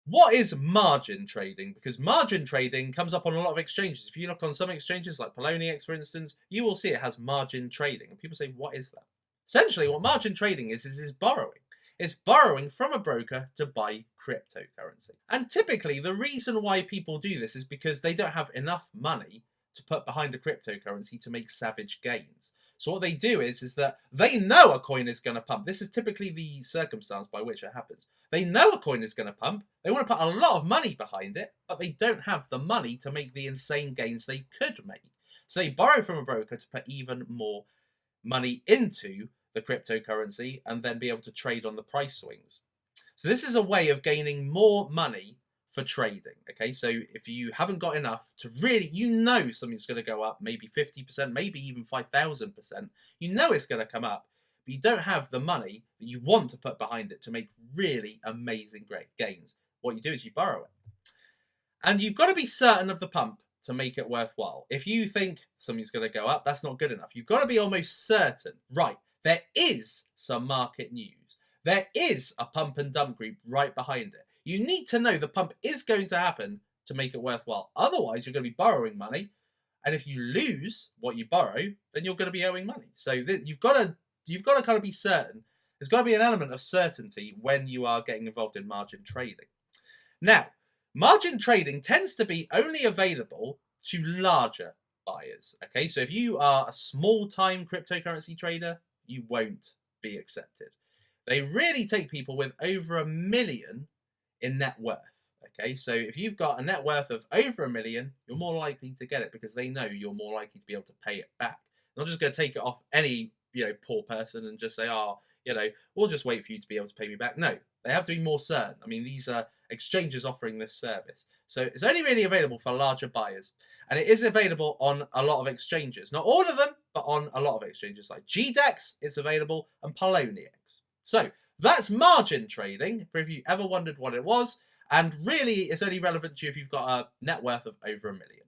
What is margin trading? Because margin trading comes up on a lot of exchanges. If you look on some exchanges like Poloniex, for instance, you will see it has margin trading. And people say, what is that? Essentially, what margin trading is borrowing. It's borrowing from a broker to buy cryptocurrency. And typically, the reason why people do this is because they don't have enough money to put behind a cryptocurrency to make savage gains. So what they do is that they know a coin is going to pump. This is typically the circumstance by which it happens. They know a coin is going to pump. They want to put a lot of money behind it, but they don't have the money to make the insane gains they could make. So they borrow from a broker to put even more money into the cryptocurrency and then be able to trade on the price swings. So this is a way of gaining more money for trading. Okay, so if you haven't got enough to really, something's going to go up, maybe 50%, maybe even 5,000%, it's going to come up, but you don't have the money that you want to put behind it to make really amazing great gains. What you do is you borrow it. And you've got to be certain of the pump to make it worthwhile. If you think something's going to go up, that's not good enough. You've got to be almost certain, right, there is some market news. There is a pump and dump group right behind it. You need to know the pump is going to happen to make it worthwhile. Otherwise, you're going to be borrowing money. And if you lose what you borrow, then you're going to be owing money. So you've got to kind of be certain. There's got to be an element of certainty when you are getting involved in margin trading. Now, margin trading tends to be only available to larger buyers. Okay, so if you are a small-time cryptocurrency trader, you won't be accepted. They really take people with over $1 million in net worth. Okay, so if you've got a net worth of over $1 million, you're more likely to get it because they know you're more likely to be able to pay it back. They're not just going to take it off any poor person and just say, we'll just wait for you to be able to pay me back. No, they have to be more certain. I mean, these are exchanges offering this service. So it's only really available for larger buyers. And it is available on a lot of exchanges. Not all of them, but on a lot of exchanges like GDEX, it's available, and Poloniex. So that's margin trading, for if you ever wondered what it was. And really, it's only relevant to you if you've got a net worth of over $1 million.